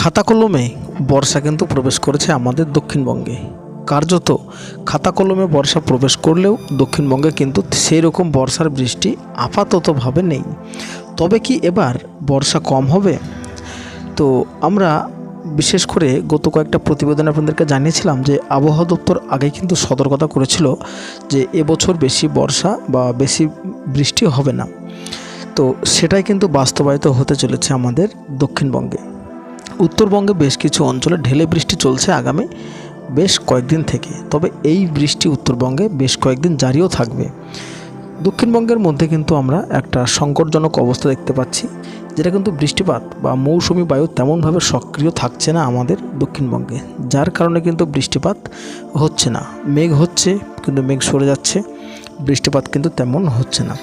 খাতা কলমে বর্ষা কিন্তু প্রবেশ করেছে আমাদের দক্ষিণবঙ্গে। কার্যত খাতা কলমে বর্ষা প্রবেশ করলেও দক্ষিণবঙ্গে কিন্তু সেই রকম বর্ষার বৃষ্টি আপাততভাবে নেই। তবে কি এবার বর্ষা কম হবে? তো আমরা বিশেষ করে গত কয়েকটা প্রতিবেদনে আপনাদেরকে জানিয়েছিলাম যে আবহাওয়া দপ্তর আগে কিন্তু সতর্কতা করেছিল যে এবছর বেশি বর্ষা বা বেশি বৃষ্টি হবে না। তো সেটাই কিন্তু বাস্তবায়িত হতে চলেছে আমাদের দক্ষিণবঙ্গে। উত্তরবঙ্গে বেশ কিছু অঞ্চলে ঢেলে বৃষ্টি চলছে আগামী বেশ কয়েকদিন থেকে। তবে এই বৃষ্টি উত্তরবঙ্গে বেশ কয়েকদিন জারিও থাকবে। দক্ষিণবঙ্গের মধ্যে কিন্তু আমরা একটা সংকটজনক অবস্থা দেখতে পাচ্ছি, যেটা কিন্তু বৃষ্টিপাত বা মৌসুমি বায়ু তেমনভাবে সক্রিয় থাকছে না আমাদের দক্ষিণবঙ্গে, যার কারণে কিন্তু বৃষ্টিপাত হচ্ছে না। মেঘ হচ্ছে কিন্তু মেঘ সরে যাচ্ছে, বৃষ্টিপাত কিন্তু তেমন হচ্ছে না।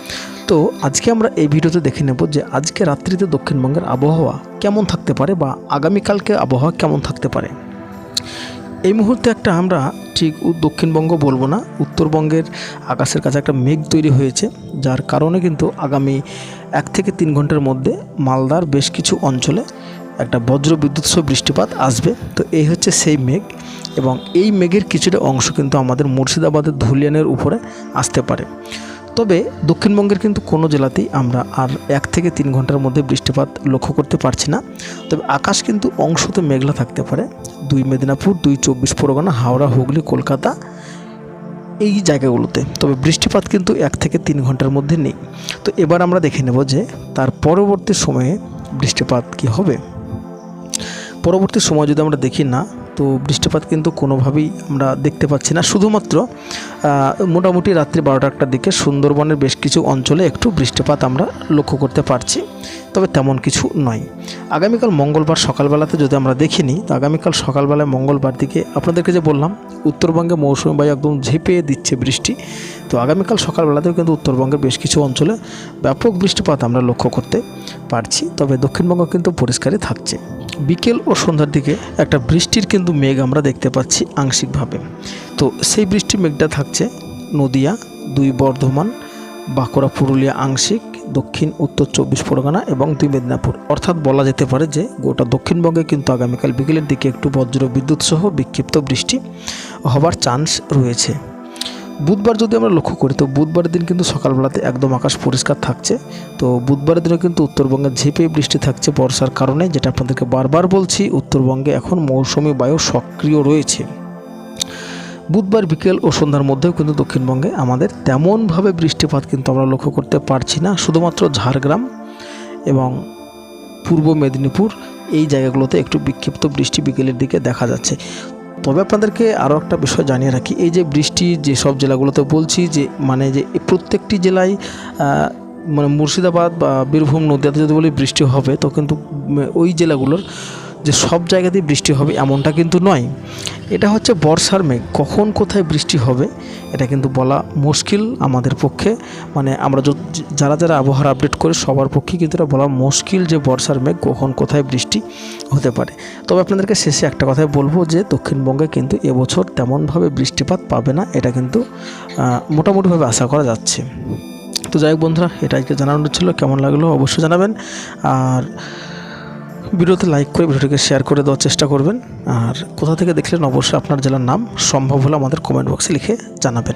তো আজকে আমরা এই ভিডিওতে দেখে নেব যে আজকে রাত্রিতে দক্ষিণবঙ্গের আবহাওয়া কেমন থাকতে পারে বা আগামীকালকে আবহাওয়া কেমন থাকতে পারে। এই মুহূর্তে একটা আমরা ঠিক দক্ষিণবঙ্গ বলবো না, উত্তরবঙ্গের আকাশের কাছে একটা মেঘ তৈরি হয়েছে, যার কারণে কিন্তু আগামী 1 থেকে 3 ঘন্টার মধ্যে মালদার বেশ কিছু অঞ্চলে একটা বজ্র বিদ্যুৎ সহ বৃষ্টিপাত আসবে। তো এই হচ্ছে সেই মেঘ, এবং এই মেঘের কিছুটা অংশ কিন্তু আমাদের মুর্শিদাবাদের ধুলিয়ানের উপরে আসতে পারে। তবে দক্ষিণবঙ্গের কিন্তু কোনো জেলাতেই আমরা আর 1 থেকে 3 ঘন্টার মধ্যে বৃষ্টিপাত লক্ষ্য করতে পারছি না। তবে আকাশ কিন্তু অংশতে মেঘলা থাকতে পারে 2 মেদিনীপুর, 2 24 পরগনা, হাওড়া, হুগলি, কলকাতা এই জায়গাগুলোতে। তবে বৃষ্টিপাত কিন্তু 1 থেকে 3 ঘন্টার মধ্যে নেই। তো এবার আমরা দেখে নেব যে তার পরবর্তী সময়ে বৃষ্টিপাত কি হবে। পরবর্তী সময় যদি আমরা দেখি না, তো বৃষ্টিপাত কিন্তু কোনোভাবেই আমরা দেখতে পাচ্ছি না। শুধুমাত্র মোটামুটি রাত্রি 12টার দিকে সুন্দরবনের বেশ কিছু অঞ্চলে একটু বৃষ্টিপাত আমরা লক্ষ্য করতে পারছি, তবে তেমন কিছু নয়। আগামীকাল মঙ্গলবার সকালবেলাতে যদি আমরা দেখি নিই, তো আগামীকাল সকালবেলায় মঙ্গলবার দিকে আপনাদেরকে যে বললাম উত্তরবঙ্গে মৌসুমি বায়ু একদম ঝেঁপিয়ে দিচ্ছে বৃষ্টি। তো আগামীকাল সকালবেলাতেও কিন্তু উত্তরবঙ্গের বেশ কিছু অঞ্চলে ব্যাপক বৃষ্টিপাত আমরা লক্ষ্য করতে পারছি। তবে দক্ষিণবঙ্গ কিন্তু পরিষ্কারই থাকছে। বিকেল ও সন্ধ্যার দিকে একটা বৃষ্টির কিন্তু মেঘ আমরা দেখতে পাচ্ছি আংশিকভাবে। তো সেই বৃষ্টির মেঘটা থাকছে নদিয়া, 2 বর্ধমান, বাঁকুড়া, পুরুলিয়া আংশিক, দক্ষিণ উত্তর 24 পরগনা এবং 2 মেদিনীপুর। অর্থাৎ বলা যেতে পারে যে গোটা দক্ষিণবঙ্গে কিন্তু আগামীকাল বিকেলের দিকে একটু বজ্র বিদ্যুৎ সহ বিক্ষিপ্ত বৃষ্টি হবার চান্স রয়েছে। বুধবার যদি আমরা লক্ষ্য করি, তো বুধবারের দিন কিন্তু সকালবেলাতে একদম আকাশ পরিষ্কার থাকছে। তো বুধবারের দিনও কিন্তু উত্তরবঙ্গে ঝেঁপে বৃষ্টি থাকছে বর্ষার কারণে, যেটা আপনাদেরকে বারবার বলছি, উত্তরবঙ্গে এখন মৌসুমি বায়ু সক্রিয় রয়েছে। বুধবার বিকেল ও সন্ধ্যার মধ্যেও কিন্তু দক্ষিণবঙ্গে আমাদের তেমনভাবে বৃষ্টিপাত কিন্তু আমরা লক্ষ্য করতে পারছি না। শুধুমাত্র ঝাড়গ্রাম এবং পূর্ব মেদিনীপুর এই জায়গাগুলোতে একটু বিক্ষিপ্ত বৃষ্টি বিকেলের দিকে দেখা যাচ্ছে। তবে আপনাদেরকে আরও একটা বিষয় জানিয়ে রাখি, এই যে বৃষ্টি যেসব জেলাগুলোতে বলছি, যে প্রত্যেকটি জেলায় মুর্শিদাবাদ বা বীরভূম, নদীয়াতে যদি বলি বৃষ্টি হবে, তো কিন্তু ওই জেলাগুলোর যে সব জায়গাতেই বৃষ্টি হবে এমনটা কিন্তু নয়। এটা হচ্ছে বর্ষার মেঘ, কখন কোথায় বৃষ্টি হবে এটা কিন্তু বলা মুশকিল আমাদের পক্ষে। আমরা যারা আবহাওয়ার আপডেট করে সবার পক্ষে কিন্তু এটা বলা মুশকিল যে বর্ষার মেঘ কখন কোথায় বৃষ্টি হতে পারে। তবে আপনাদেরকে শেষে একটা কথাই বলবো যে দক্ষিণবঙ্গে কিন্তু এবছর তেমনভাবে বৃষ্টিপাত পাবে না, এটা কিন্তু মোটামুটিভাবে আশা করা যাচ্ছে। তো যাই হোক বন্ধুরা, এটাই জানানোর ছিল। কেমন লাগলো অবশ্যই জানাবেন, আর ভিডিওতে লাইক করে ভিডিওটিকে শেয়ার করে দেওয়ার চেষ্টা করবেন। আর কোথা থেকে দেখলেন অবশ্যই আপনার জেলার নাম সম্ভব হলে আমাদের কমেন্ট বক্সে লিখে জানাবেন।